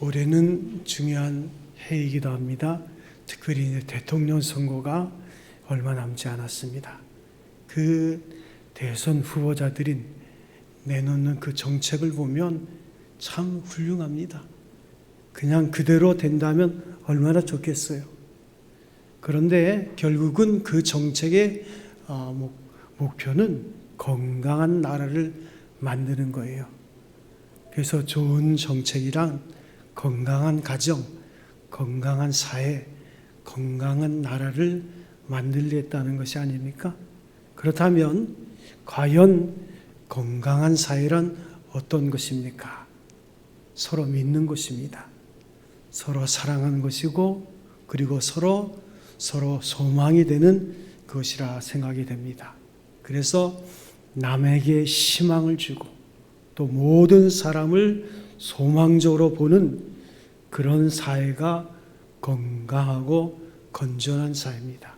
올해는 중요한 해이기도 합니다. 특별히 이제 대통령 선거가 얼마 남지 않았습니다. 그 대선 후보자들이 내놓는 그 정책을 보면 참 훌륭합니다. 그냥 그대로 된다면 얼마나 좋겠어요. 그런데 결국은 그 정책의 목표는 건강한 나라를 만드는 거예요. 그래서 좋은 정책이란 건강한 가정, 건강한 사회, 건강한 나라를 만들겠다는 것이 아닙니까? 그렇다면 과연 건강한 사회란 어떤 것입니까? 서로 믿는 것입니다. 서로 사랑하는 것이고, 그리고 서로 소망이 되는 것이라 생각이 됩니다. 그래서 남에게 희망을 주고 또 모든 사람을 소망적으로 보는 그런 사회가 건강하고 건전한 사회입니다.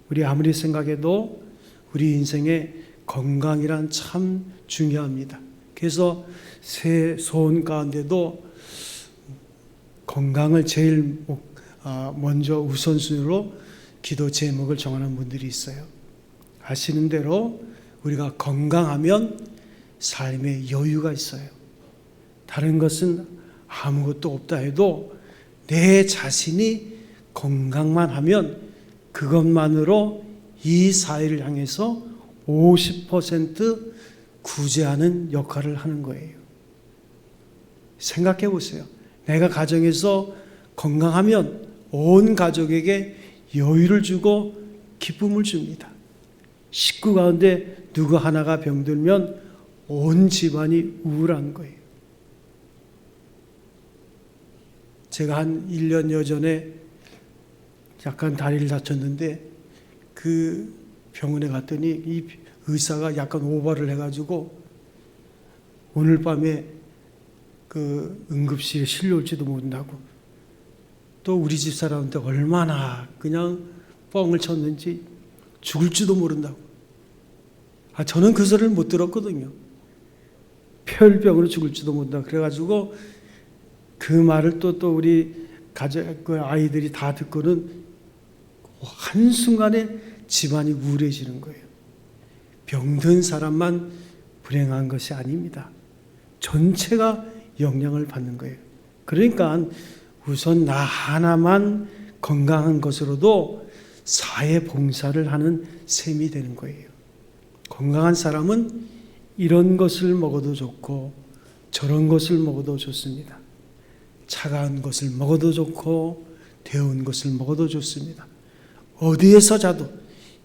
우리 아무리 생각해도 우리 인생에 건강이란 참 중요합니다. 그래서 새 소원 가운데도 건강을 제일 먼저 우선순위로 기도 제목을 정하는 분들이 있어요. 아시는 대로 우리가 건강하면 삶에 여유가 있어요. 다른 것은 아무것도 없다 해도 내 자신이 건강만 하면 그것만으로 이 사회를 향해서 50% 구제하는 역할을 하는 거예요. 생각해 보세요. 내가 가정에서 건강하면 온 가족에게 여유를 주고 기쁨을 줍니다. 식구 가운데 누구 하나가 병들면 온 집안이 우울한 거예요. 제가 한 1년여 전에 약간 다리를 다쳤는데 그 병원에 갔더니 이 의사가 약간 오버를 해가지고 오늘 밤에 그 응급실에 실려올지도 모른다고, 또 우리 집 사람한테 얼마나 그냥 뻥을 쳤는지 죽을지도 모른다고. 저는 그 소리를 못 들었거든요. 폐혈병으로 죽을지도 모른다고. 그래가지고 그 말을 또 우리 그 아이들이 다 듣고는 한순간에 집안이 우울해지는 거예요. 병든 사람만 불행한 것이 아닙니다. 전체가 영향을 받는 거예요. 그러니까 우선 나 하나만 건강한 것으로도 사회 봉사를 하는 셈이 되는 거예요. 건강한 사람은 이런 것을 먹어도 좋고 저런 것을 먹어도 좋습니다. 차가운 것을 먹어도 좋고 데운 것을 먹어도 좋습니다. 어디에서 자도,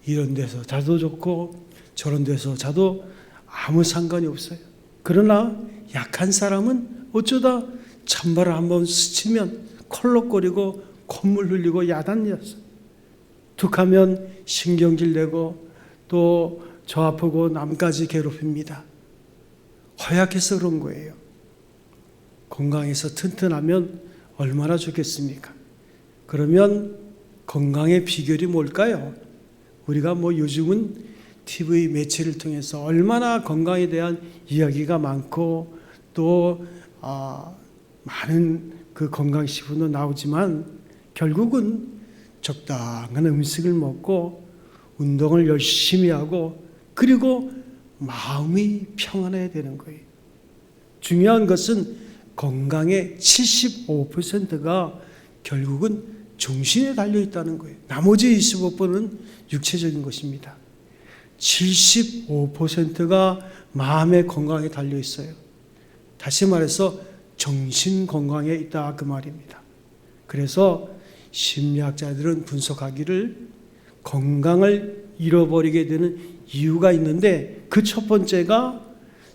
이런 데서 자도 좋고 저런 데서 자도 아무 상관이 없어요. 그러나 약한 사람은 어쩌다 찬바람 한번 스치면 콜록거리고 콧물 흘리고 야단냈어요. 툭하면 신경질 내고 또 저 아프고 남까지 괴롭힙니다. 허약해서 그런 거예요. 건강해서 튼튼하면 얼마나 좋겠습니까? 그러면 건강의 비결이 뭘까요? 우리가 요즘은 TV 매체를 통해서 얼마나 건강에 대한 이야기가 많고 또 많은 그 건강식품도 나오지만 결국은 적당한 음식을 먹고 운동을 열심히 하고 그리고 마음이 평안해야 되는 거예요. 중요한 것은 건강의 75%가 결국은 정신에 달려있다는 거예요. 나머지 25%는 육체적인 것입니다. 75%가 마음의 건강에 달려있어요. 다시 말해서 정신 건강에 있다 그 말입니다. 그래서 심리학자들은 분석하기를 건강을 잃어버리게 되는 이유가 있는데 그 첫 번째가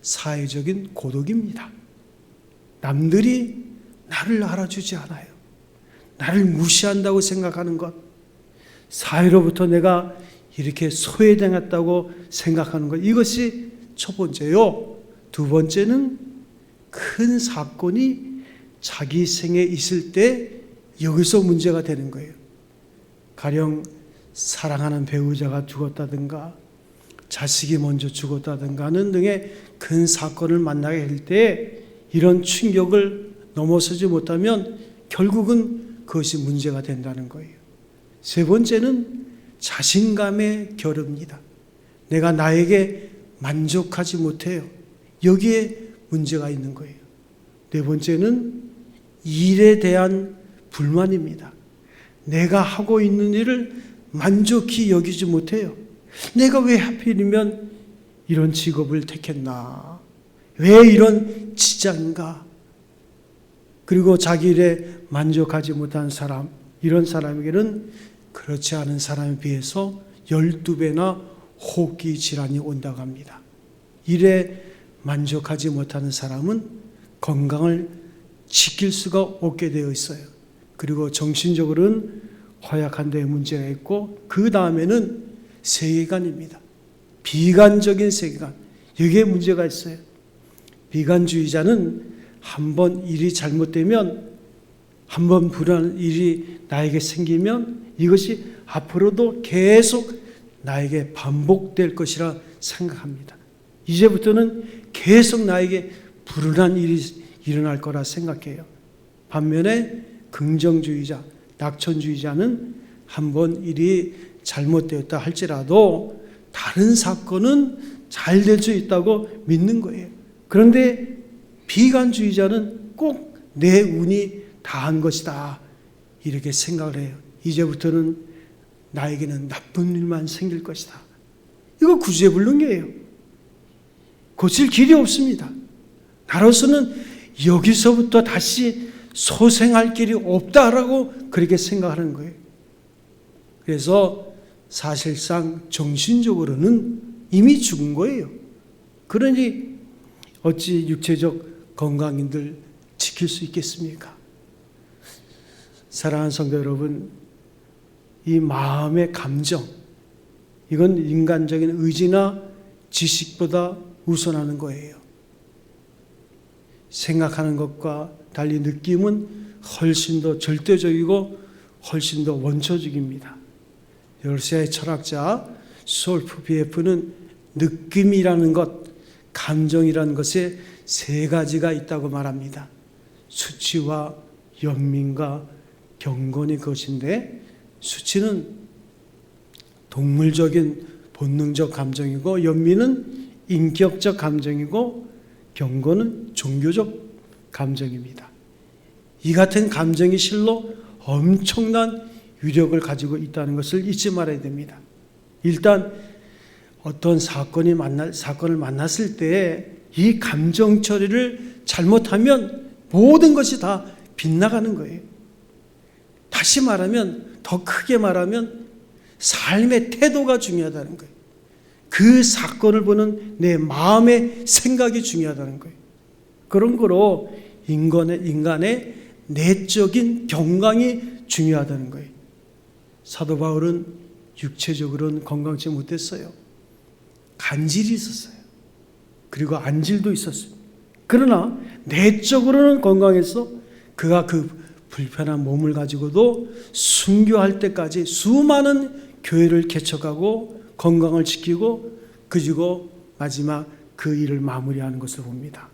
사회적인 고독입니다. 남들이 나를 알아주지 않아요. 나를 무시한다고 생각하는 것, 사회로부터 내가 이렇게 소외당했다고 생각하는 것, 이것이 첫 번째요. 두 번째는 큰 사건이 자기 생에 있을 때 여기서 문제가 되는 거예요. 가령 사랑하는 배우자가 죽었다든가 자식이 먼저 죽었다든가 하는 등의 큰 사건을 만나게 될 때 이런 충격을 넘어서지 못하면 결국은 그것이 문제가 된다는 거예요. 세 번째는 자신감의 결여입니다. 내가 나에게 만족하지 못해요. 여기에 문제가 있는 거예요. 네 번째는 일에 대한 불만입니다. 내가 하고 있는 일을 만족히 여기지 못해요. 내가 왜 하필이면 이런 직업을 택했나? 왜 이런 직장인가? 그리고 자기 일에 만족하지 못한 사람, 이런 사람에게는 그렇지 않은 사람에 비해서 12배나 호흡기 질환이 온다고 합니다. 일에 만족하지 못하는 사람은 건강을 지킬 수가 없게 되어 있어요. 그리고 정신적으로는 허약한 데 문제가 있고, 그 다음에는 세계관입니다. 비관적인 세계관, 여기에 문제가 있어요. 비관주의자는 한번 일이 잘못되면, 한번 불안한 일이 나에게 생기면 이것이 앞으로도 계속 나에게 반복될 것이라 생각합니다. 이제부터는 계속 나에게 불운한 일이 일어날 거라 생각해요. 반면에 긍정주의자, 낙천주의자는 한번 일이 잘못되었다 할지라도 다른 사건은 잘 될 수 있다고 믿는 거예요. 그런데 비관주의자는 꼭 내 운이 다한 것이다 이렇게 생각을 해요. 이제부터는 나에게는 나쁜 일만 생길 것이다. 이거 구제불능이에요. 고칠 길이 없습니다. 나로서는 여기서부터 다시 소생할 길이 없다라고 그렇게 생각하는 거예요. 그래서 사실상 정신적으로는 이미 죽은 거예요. 그러니 어찌 육체적 건강인들 지킬 수 있겠습니까? 사랑하는 성도 여러분, 이 마음의 감정, 이건 인간적인 의지나 지식보다 우선하는 거예요. 생각하는 것과 달리 느낌은 훨씬 더 절대적이고 훨씬 더 원초적입니다. 러시아의 철학자 솔프 비에프는 느낌이라는 것, 감정이라는 것에 세 가지가 있다고 말합니다. 수치와 연민과 경건이 그것인데, 수치는 동물적인 본능적 감정이고, 연민은 인격적 감정이고, 경건은 종교적 감정입니다. 이 같은 감정이 실로 엄청난 위력을 가지고 있다는 것을 잊지 말아야 됩니다. 일단 어떤 사건을 만났을 때 이 감정 처리를 잘못하면 모든 것이 다 빗나가는 거예요. 다시 말하면, 더 크게 말하면 삶의 태도가 중요하다는 거예요. 그 사건을 보는 내 마음의 생각이 중요하다는 거예요. 그런 거로 인간의 내적인 건강이 중요하다는 거예요. 사도 바울은 육체적으로는 건강치 못했어요. 간질이 있었어요. 그리고 안질도 있었어요. 그러나 내적으로는 건강해서 그가 그 불편한 몸을 가지고도 순교할 때까지 수많은 교회를 개척하고 건강을 지키고, 그리고 마지막 그 일을 마무리하는 것을 봅니다.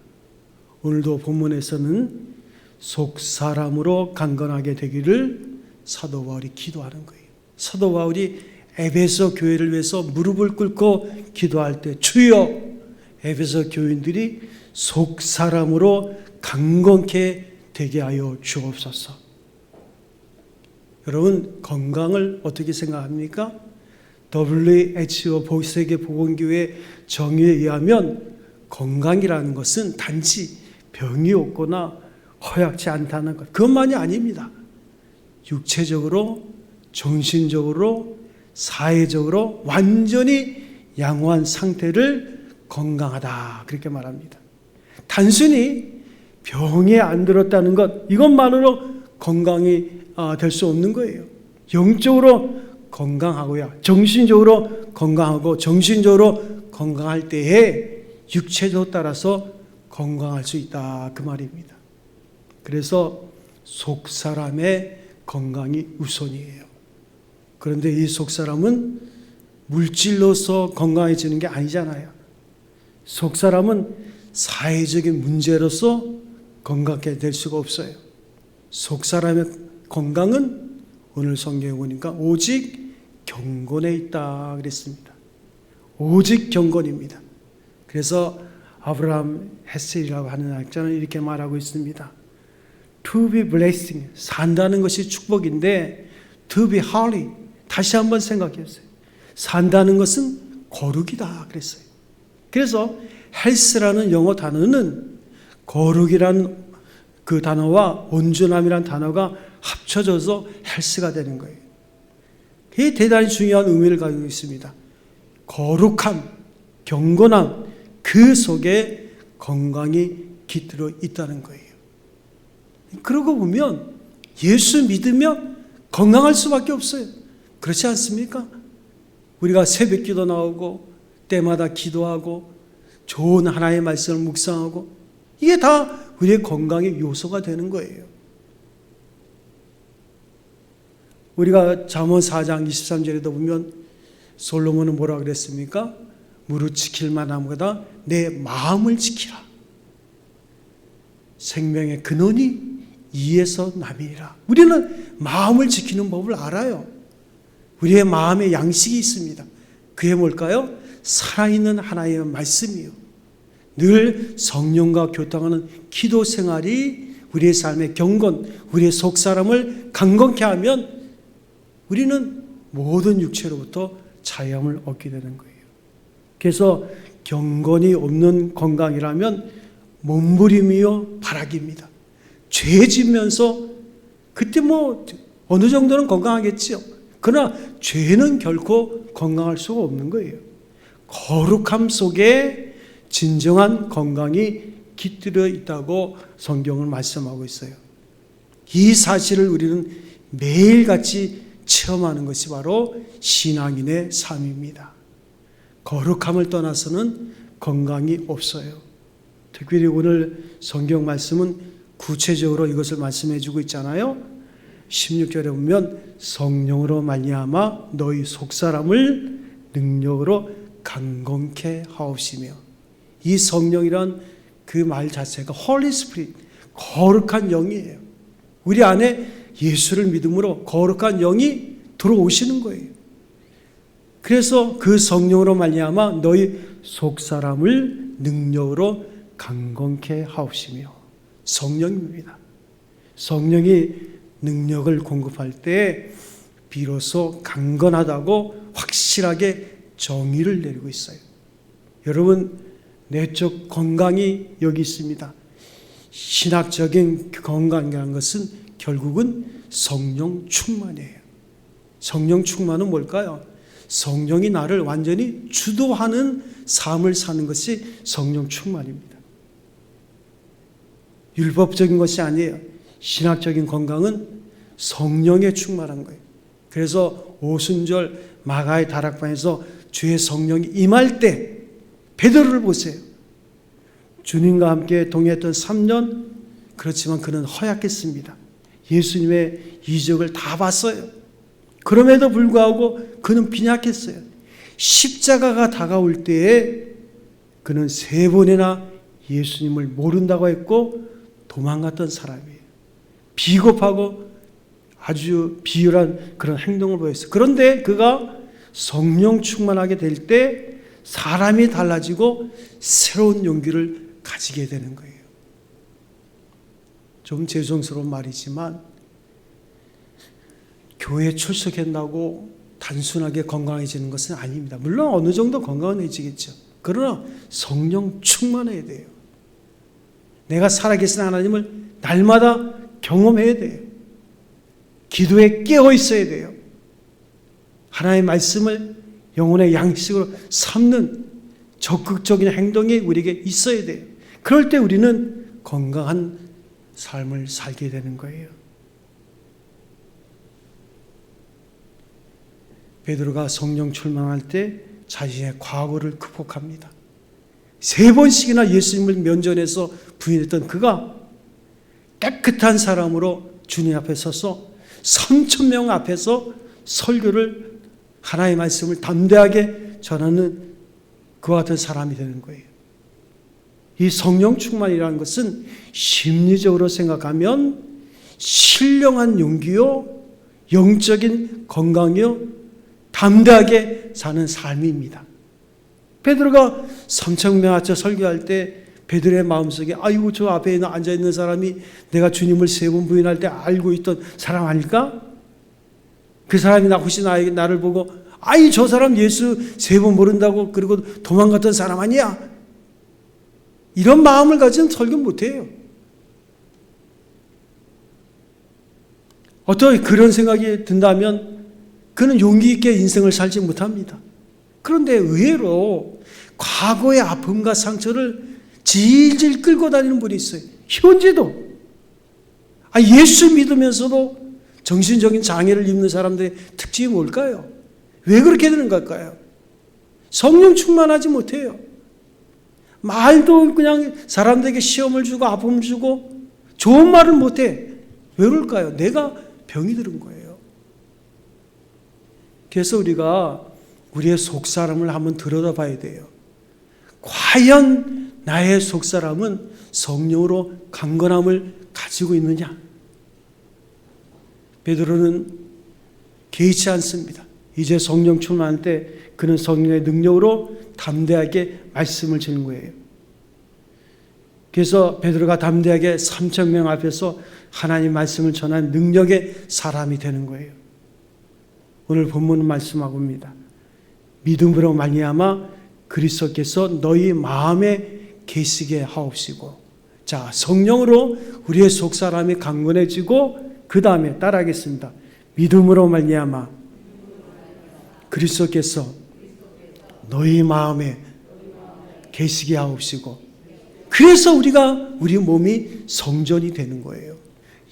오늘도 본문에서는 속 사람으로 강건하게 되기를 사도 바울이 기도하는 거예요. 사도 바울이 에베소 교회를 위해서 무릎을 꿇고 기도할 때, 주여 에베소 교인들이 속 사람으로 강건케 되게 하여 주옵소서. 여러분, 건강을 어떻게 생각합니까? WHO 세계 보건기구의 정의에 의하면 건강이라는 것은 단지 병이 없거나 허약치 않다는 것, 그것만이 아닙니다. 육체적으로, 정신적으로, 사회적으로 완전히 양호한 상태를 건강하다, 그렇게 말합니다. 단순히 병에 안 들었다는 것, 이것만으로 건강이 될 수 없는 거예요. 영적으로 건강하고요, 정신적으로 건강하고, 정신적으로 건강할 때에 육체도 따라서 건강할 수 있다, 그 말입니다. 그래서 속 사람의 건강이 우선이에요. 그런데 이 속 사람은 물질로서 건강해지는 게 아니잖아요. 속 사람은 사회적인 문제로서 건강하게 될 수가 없어요. 속 사람의 건강은 오늘 성경에 보니까 오직 경건에 있다 그랬습니다. 오직 경건입니다. 그래서 아브라함 헤셀이라고 하는 학자는 이렇게 말하고 있습니다. To be blessing, 산다는 것이 축복인데 to be holy, 다시 한번 생각해보세요. 산다는 것은 거룩이다 그랬어요. 그래서 health라는 영어 단어는 거룩이란 그 단어와 온전함이란 단어가 합쳐져서 health가 되는 거예요. 그게 대단히 중요한 의미를 가지고 있습니다. 거룩함, 경건함, 그 속에 건강이 깃들어 있다는 거예요. 그러고 보면 예수 믿으면 건강할 수밖에 없어요. 그렇지 않습니까? 우리가 새벽 기도 나오고 때마다 기도하고 좋은 하나님의 말씀을 묵상하고 이게 다 우리의 건강의 요소가 되는 거예요. 우리가 잠언 4장 23절에도 보면 솔로몬은 뭐라 그랬습니까? 무릇 지킬 만한 것보다 내 마음을 지키라. 생명의 근원이 이에서 남이니라. 우리는 마음을 지키는 법을 알아요. 우리의 마음에 양식이 있습니다. 그게 뭘까요? 살아있는 하나님의 말씀이요. 늘 성령과 교통하는 기도 생활이 우리의 삶의 경건, 우리의 속사람을 강건케 하면 우리는 모든 육체로부터 자유함을 얻게 되는 거예요. 그래서 경건이 없는 건강이라면 몸부림이요 바락입니다. 죄 지면서 그때 어느 정도는 건강하겠지요. 그러나 죄는 결코 건강할 수가 없는 거예요. 거룩함 속에 진정한 건강이 깃들어 있다고 성경은 말씀하고 있어요. 이 사실을 우리는 매일같이 체험하는 것이 바로 신앙인의 삶입니다. 거룩함을 떠나서는 건강이 없어요. 특별히 오늘 성경 말씀은 구체적으로 이것을 말씀해 주고 있잖아요. 16절에 보면 성령으로 말미암아 너희 속사람을 능력으로 강건케 하옵시며, 이 성령이란 그 말 자체가 Holy Spirit, 거룩한 영이에요. 우리 안에 예수를 믿음으로 거룩한 영이 들어오시는 거예요. 그래서 그 성령으로 말미암아 너희 속사람을 능력으로 강건케 하옵시며, 성령입니다. 성령이 능력을 공급할 때 비로소 강건하다고 확실하게 정의를 내리고 있어요. 여러분, 내적 건강이 여기 있습니다. 신학적인 건강이라는 것은 결국은 성령 충만이에요. 성령 충만은 뭘까요? 성령이 나를 완전히 주도하는 삶을 사는 것이 성령 충만입니다. 율법적인 것이 아니에요. 신학적인 건강은 성령에 충만한 거예요. 그래서 오순절 마가의 다락방에서 주의 성령이 임할 때 베드로를 보세요. 주님과 함께 동행했던 3년, 그렇지만 그는 허약했습니다. 예수님의 이적을 다 봤어요. 그럼에도 불구하고 그는 빈약했어요. 십자가가 다가올 때에 그는 3번이나 예수님을 모른다고 했고 도망갔던 사람이에요. 비겁하고 아주 비열한 그런 행동을 보였어요. 그런데 그가 성령 충만하게 될 때 사람이 달라지고 새로운 용기를 가지게 되는 거예요. 좀 죄송스러운 말이지만 교회에 출석한다고 단순하게 건강해지는 것은 아닙니다. 물론 어느 정도 건강해지겠죠. 그러나 성령 충만해야 돼요. 내가 살아계신 하나님을 날마다 경험해야 돼요. 기도에 깨어 있어야 돼요. 하나님의 말씀을 영혼의 양식으로 삼는 적극적인 행동이 우리에게 있어야 돼요. 그럴 때 우리는 건강한 삶을 살게 되는 거예요. 베드로가 성령 출망할 때 자신의 과거를 극복합니다. 3번씩이나 예수님을 면전해서 부인했던 그가 깨끗한 사람으로 주님 앞에 서서 3,000명 앞에서 설교를, 하나님의 말씀을 담대하게 전하는 그와 같은 사람이 되는 거예요. 이 성령 충만이라는 것은 심리적으로 생각하면 신령한 용기요, 영적인 건강이요, 담대하게 사는 삶입니다. 베드로가 3,000명 앞에 설교할 때 베드로의 마음속에 아이고 저 앞에 앉아있는 사람이 내가 주님을 3번 부인할 때 알고 있던 사람 아닐까? 그 사람이 혹시 나를 보고 아이 저 사람 예수 3번 모른다고 그리고 도망갔던 사람 아니야? 이런 마음을 가지면 설교 못해요. 어떻게 그런 생각이 든다면 그는 용기 있게 인생을 살지 못합니다. 그런데 의외로 과거의 아픔과 상처를 질질 끌고 다니는 분이 있어요. 현재도. 예수 믿으면서도 정신적인 장애를 입는 사람들의 특징이 뭘까요? 왜 그렇게 되는 걸까요? 성령 충만하지 못해요. 말도 그냥 사람들에게 시험을 주고 아픔을 주고 좋은 말을 못해. 왜 그럴까요? 내가 병이 들은 거예요. 그래서 우리가 우리의 속사람을 한번 들여다봐야 돼요. 과연 나의 속사람은 성령으로 강건함을 가지고 있느냐? 베드로는 개의치 않습니다. 이제 성령 충만할 때 그는 성령의 능력으로 담대하게 말씀을 전하는 거예요. 그래서 베드로가 담대하게 3,000명 앞에서 하나님 말씀을 전한 능력의 사람이 되는 거예요. 오늘 본문은 말씀하고입니다. 믿음으로 말미암아 그리스도께서 너희 마음에 계시게 하옵시고. 자, 성령으로 우리의 속사람이 강건해지고 그 다음에 따라하겠습니다. 믿음으로 말미암아 그리스도께서 너희 마음에 계시게 하옵시고. 그래서 우리 몸이 성전이 되는 거예요.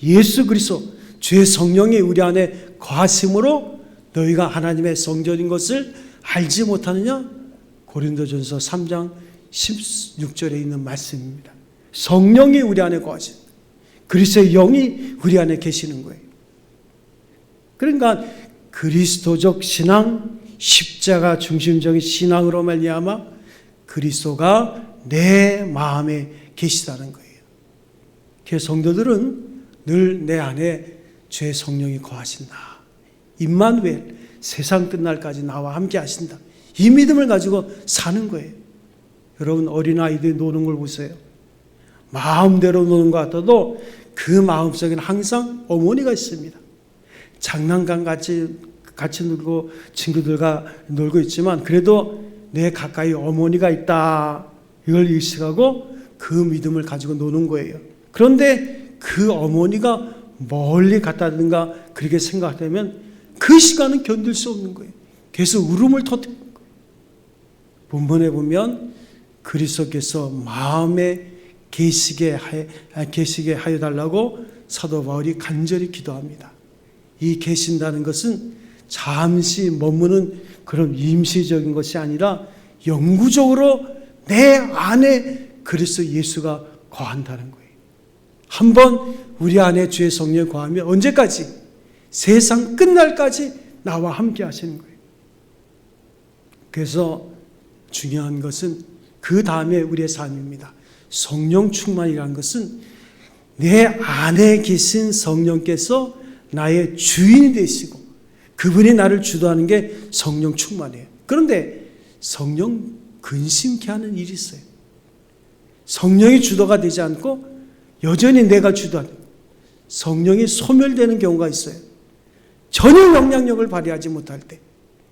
예수 그리스도 주의 성령이 우리 안에 거하심으로 너희가 하나님의 성전인 것을 알지 못하느냐? 고린도전서 3장 16절에 있는 말씀입니다. 성령이 우리 안에 거하신 그리스도의 영이 우리 안에 계시는 거예요. 그러니까 그리스도적 신앙, 십자가 중심적인 신앙으로 말미암아 그리스도가 내 마음에 계시다는 거예요. 그래서 성도들은 늘 내 안에 주의 성령이 거하신다. 임마누엘, 세상 끝날까지 나와 함께 하신다. 이 믿음을 가지고 사는 거예요. 여러분 어린아이들이 노는 걸 보세요. 마음대로 노는 것 같아도 그 마음속에는 항상 어머니가 있습니다. 장난감 같이 놀고 친구들과 놀고 있지만 그래도 내 가까이 어머니가 있다. 이걸 의식하고 그 믿음을 가지고 노는 거예요. 그런데 그 어머니가 멀리 갔다든가 그렇게 생각되면 그 시간은 견딜 수 없는 거예요. 그래서 울음을 터뜨리는 거예요. 본문에 보면 그리스도께서 마음에 계시게 하여 달라고 사도 바울이 간절히 기도합니다. 이 계신다는 것은 잠시 머무는 그런 임시적인 것이 아니라 영구적으로 내 안에 그리스도 예수가 거한다는 거예요. 한번 우리 안에 주의 성령이 거하면 언제까지? 세상 끝날까지 나와 함께 하시는 거예요. 그래서 중요한 것은 그 다음에 우리의 삶입니다. 성령 충만이라는 것은 내 안에 계신 성령께서 나의 주인이 되시고 그분이 나를 주도하는 게 성령 충만이에요. 그런데 성령 근심케 하는 일이 있어요. 성령이 주도가 되지 않고 여전히 내가 주도하는 성령이 소멸되는 경우가 있어요. 전혀 영향력을 발휘하지 못할 때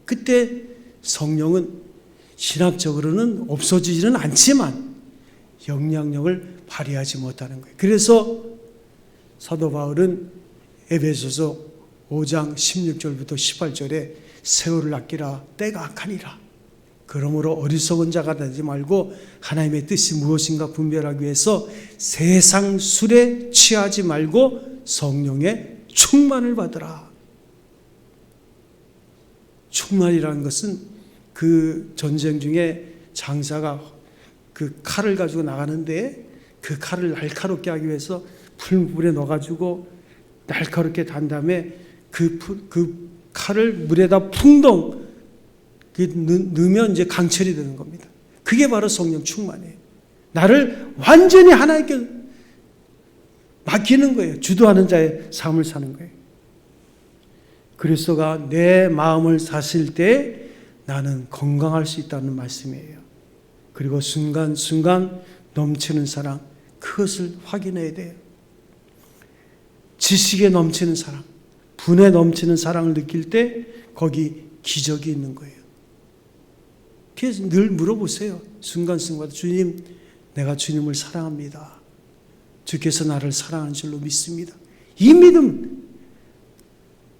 그때 성령은 신학적으로는 없어지지는 않지만 영향력을 발휘하지 못하는 거예요. 그래서 사도 바울은 에베소서 5장 16절부터 18절에 세월을 아끼라 때가 악하니라. 그러므로 어리석은 자가 되지 말고 하나님의 뜻이 무엇인가 분별하기 위해서 세상 술에 취하지 말고 성령의 충만을 받으라. 충만이라는 것은 그 전쟁 중에 장사가 그 칼을 가지고 나가는데 그 칼을 날카롭게 하기 위해서 풀물에 넣어가지고 날카롭게 단 다음에 그 칼을 물에다 풍덩 넣으면 이제 강철이 되는 겁니다. 그게 바로 성령 충만이에요. 나를 완전히 하나님께 맡기는 거예요. 주도하는 자의 삶을 사는 거예요. 그리스도가 내 마음을 사실 때 나는 건강할 수 있다는 말씀이에요. 그리고 순간순간 넘치는 사랑, 그것을 확인해야 돼요. 지식에 넘치는 사랑, 분에 넘치는 사랑을 느낄 때 거기 기적이 있는 거예요. 그래서 늘 물어보세요. 순간순간 주님, 내가 주님을 사랑합니다. 주께서 나를 사랑하는 줄로 믿습니다. 이 믿음,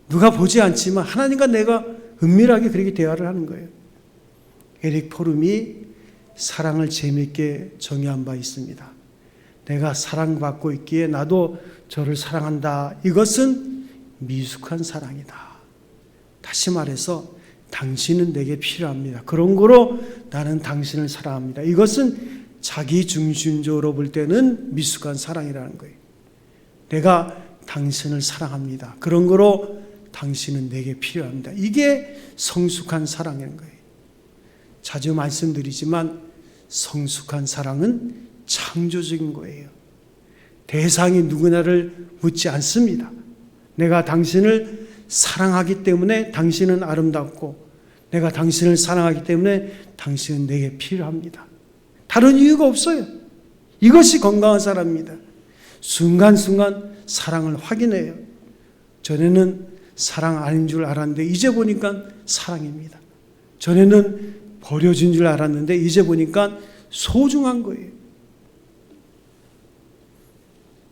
누가 보지 않지만 하나님과 내가 은밀하게 그렇게 대화를 하는 거예요. 에릭 포름이 사랑을 재미있게 정의한 바 있습니다. 내가 사랑받고 있기에 나도 저를 사랑한다. 이것은 미숙한 사랑이다. 다시 말해서 당신은 내게 필요합니다. 그런 거로 나는 당신을 사랑합니다. 이것은 자기 중심적으로 볼 때는 미숙한 사랑이라는 거예요. 내가 당신을 사랑합니다. 그런 거로 당신은 내게 필요합니다. 이게 성숙한 사랑인 거예요. 자주 말씀드리지만 성숙한 사랑은 창조적인 거예요. 대상이 누구나를 묻지 않습니다. 내가 당신을 사랑하기 때문에 당신은 아름답고 내가 당신을 사랑하기 때문에 당신은 내게 필요합니다. 다른 이유가 없어요. 이것이 건강한 사람입니다. 순간순간 사랑을 확인해요. 전에는 사랑 아닌 줄 알았는데 이제 보니까 사랑입니다. 전에는 버려진 줄 알았는데 이제 보니까 소중한 거예요.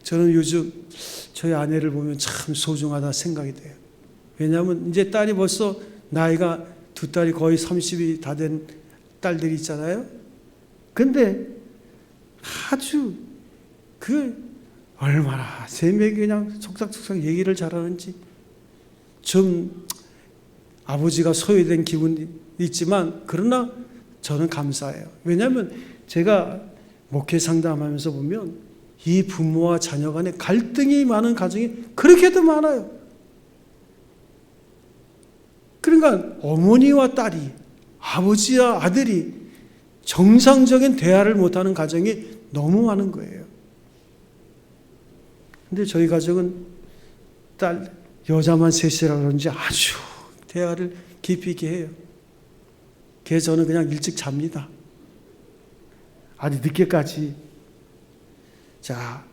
저는 요즘 저희 아내를 보면 참 소중하다 생각이 돼요. 왜냐하면 이제 딸이 벌써 나이가 두 딸이 거의 30이 다 된 딸들이 있잖아요. 근데 아주 얼마나 세 명이 그냥 속삭속삭 얘기를 잘하는지 좀 아버지가 소외된 기분이 있지만 그러나 저는 감사해요. 왜냐하면 제가 목회 상담하면서 보면 이 부모와 자녀 간에 갈등이 많은 가정이 그렇게도 많아요. 그러니까 어머니와 딸이, 아버지와 아들이 정상적인 대화를 못하는 가정이 너무 많은 거예요. 근데 저희 가정은 여자만 셋이라 그런지 아주 대화를 깊이 있게 해요. 그래서 저는 그냥 일찍 잡니다. 아주 늦게까지. 자,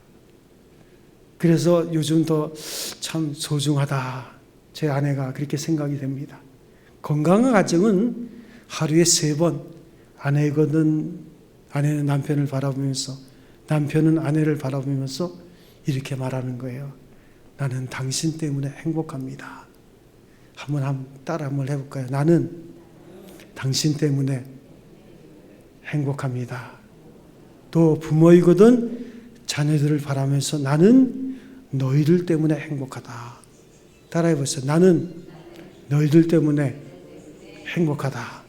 그래서 요즘 더 참 소중하다. 제 아내가 그렇게 생각이 됩니다. 건강한 가정은 하루에 3번 아내는 남편을 바라보면서 남편은 아내를 바라보면서 이렇게 말하는 거예요. 나는 당신 때문에 행복합니다. 따라 한번 해볼까요? 나는 당신 때문에 행복합니다. 또 부모이거든 자녀들을 바라면서 나는 너희들 때문에 행복하다. 따라해보세요. 나는 너희들 때문에 행복하다.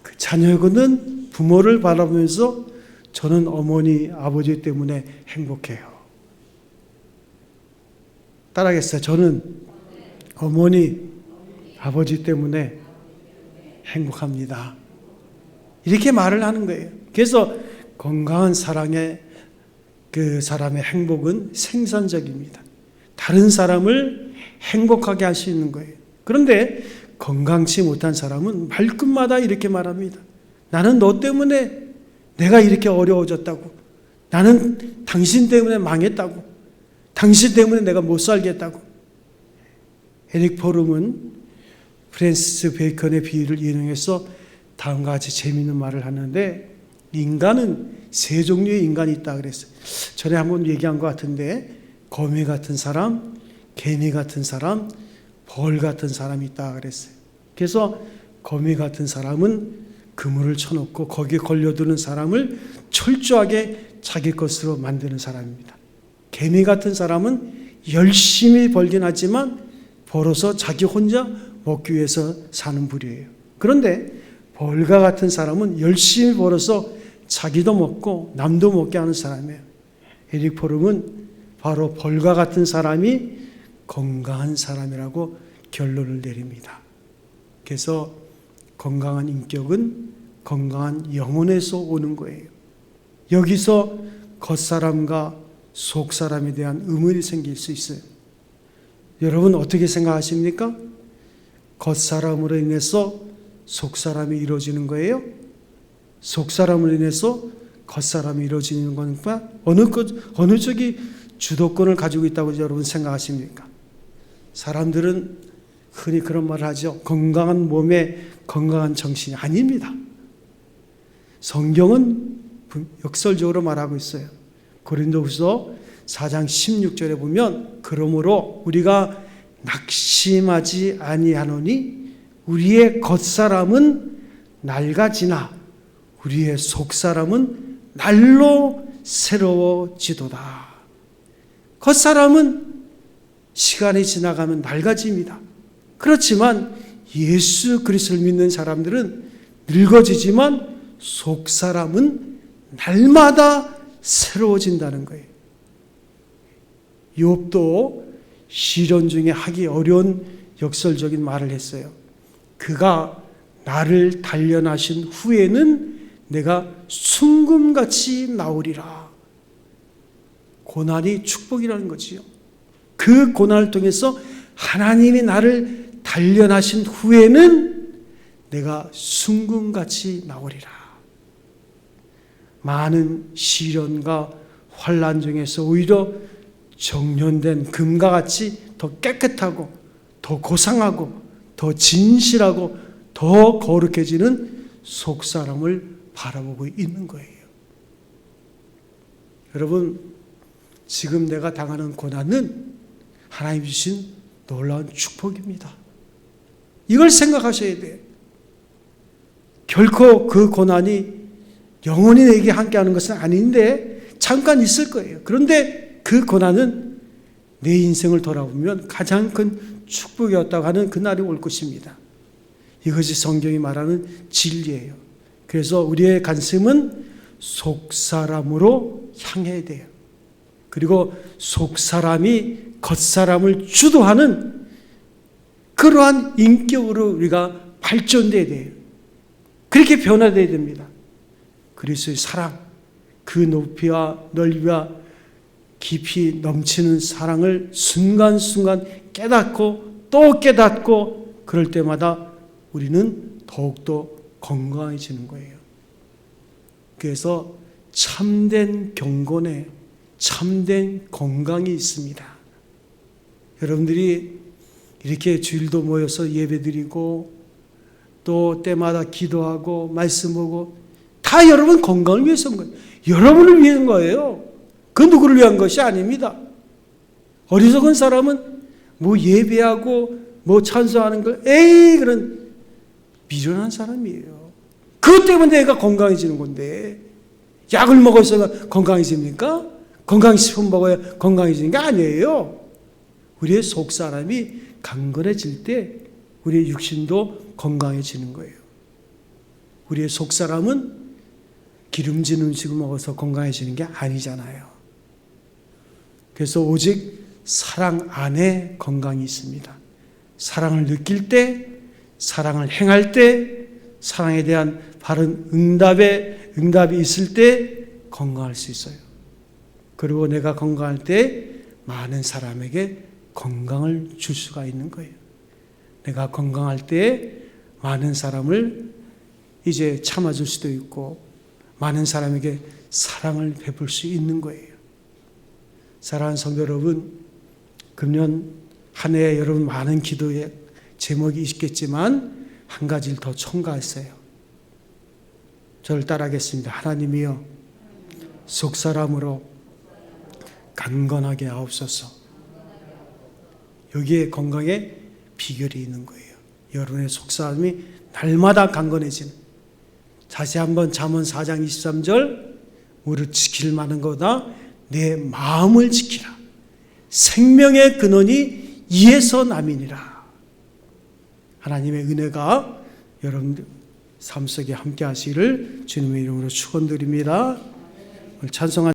그 자녀이거든 부모를 바라보면서 저는 어머니, 아버지 때문에 행복해요. 따라하겠어요. 저는 어머니, 아버지 때문에 행복합니다. 이렇게 말을 하는 거예요. 그래서 건강한 사랑의 그 사람의 행복은 생산적입니다. 다른 사람을 행복하게 할 수 있는 거예요. 그런데 건강치 못한 사람은 말끝마다 이렇게 말합니다. 나는 너 때문에 내가 이렇게 어려워졌다고. 나는 당신 때문에 망했다고. 당신 때문에 내가 못 살겠다고. 에릭 포름은 프랜시스 베이컨의 비유를 인용해서 다음과 같이 재미있는 말을 하는데 인간은 3종류의 인간이 있다 그랬어요. 전에 한번 얘기한 것 같은데 거미 같은 사람, 개미 같은 사람, 벌 같은 사람이 있다 그랬어요. 그래서 거미 같은 사람은 그물을 쳐놓고 거기에 걸려드는 사람을 철저하게 자기 것으로 만드는 사람입니다. 개미 같은 사람은 열심히 벌긴 하지만 벌어서 자기 혼자 먹기 위해서 사는 부류예요. 그런데 벌과 같은 사람은 열심히 벌어서 자기도 먹고 남도 먹게 하는 사람이에요. 에릭 포름은 바로 벌과 같은 사람이 건강한 사람이라고 결론을 내립니다. 그래서 건강한 인격은 건강한 영혼에서 오는 거예요. 여기서 겉사람과 속사람에 대한 의문이 생길 수 있어요. 여러분 어떻게 생각하십니까? 겉사람으로 인해서 속사람이 이루어지는 거예요? 속사람으로 인해서 겉사람이 이루어지는 거니까 어느 쪽이 주도권을 가지고 있다고 여러분 생각하십니까? 사람들은 흔히 그런 말을 하죠. 건강한 몸에 건강한 정신이 아닙니다. 성경은 역설적으로 말하고 있어요. 고린도후서 4장 16절에 보면 그러므로 우리가 낙심하지 아니하노니 우리의 겉사람은 낡아지나 우리의 속사람은 날로 새로워지도다. 겉사람은 시간이 지나가면 낡아집니다. 그렇지만 예수 그리스도를 믿는 사람들은 늙어지지만 속사람은 날마다 새로워진다는 거예요. 욥도 시련 중에 하기 어려운 역설적인 말을 했어요. 그가 나를 단련하신 후에는 내가 순금같이 나오리라. 고난이 축복이라는 거지요. 그 고난을 통해서 하나님이 나를 단련하신 후에는 내가 순금같이 나오리라. 많은 시련과 환난 중에서 오히려 정련된 금과 같이 더 깨끗하고 더 고상하고 더 진실하고 더 거룩해지는 속사람을 바라보고 있는 거예요. 여러분, 지금 내가 당하는 고난은 하나님 주신 놀라운 축복입니다. 이걸 생각하셔야 돼요. 결코 그 고난이 영원히 내게 함께하는 것은 아닌데 잠깐 있을 거예요. 그런데 그 고난은 내 인생을 돌아보면 가장 큰 축복이었다고 하는 그날이 올 것입니다. 이것이 성경이 말하는 진리예요. 그래서 우리의 관심은 속사람으로 향해야 돼요. 그리고 속사람이 겉사람을 주도하는 그러한 인격으로 우리가 발전돼야 돼요. 그렇게 변화돼야 됩니다. 그리스도의 사랑, 그 높이와 넓이와 깊이 넘치는 사랑을 순간순간 깨닫고 또 깨닫고 그럴 때마다 우리는 더욱더 건강해지는 거예요. 그래서 참된 경건에 참된 건강이 있습니다. 여러분들이 이렇게 주일도 모여서 예배드리고 또 때마다 기도하고 말씀 보고 다 여러분 건강을 위해서인 거예요. 여러분을 위한 거예요. 그 누구를 위한 것이 아닙니다. 어리석은 사람은 뭐 예배하고 뭐 찬송하는 걸 그런 미련한 사람이에요. 그것 때문에 내가 건강해지는 건데 약을 먹어서 건강해집니까? 건강식품 먹어야 건강해지는 게 아니에요. 우리의 속사람이 강건해질 때 우리의 육신도 건강해지는 거예요. 우리의 속사람은 기름진 음식을 먹어서 건강해지는 게 아니잖아요. 그래서 오직 사랑 안에 건강이 있습니다. 사랑을 느낄 때, 사랑을 행할 때, 사랑에 대한 바른 응답이 있을 때 건강할 수 있어요. 그리고 내가 건강할 때 많은 사람에게 건강을 줄 수가 있는 거예요. 내가 건강할 때 많은 사람을 이제 참아줄 수도 있고 많은 사람에게 사랑을 베풀 수 있는 거예요. 사랑하는 성도 여러분, 금년 한 해 여러분 많은 기도의 제목이 있겠지만 한 가지를 더 첨가했어요. 저를 따라하겠습니다. 하나님이여, 속사람으로 강건하게 하옵소서. 여기에 건강의 비결이 있는 거예요. 여러분의 속사람이 날마다 강건해지는. 다시 한번 잠언 4장 23절, 무릇 지킬 만한 거다 내 마음을 지키라. 생명의 근원이 이에서 남이니라. 하나님의 은혜가 여러분들 삶 속에 함께 하시기를 주님의 이름으로 축원드립니다. 찬송한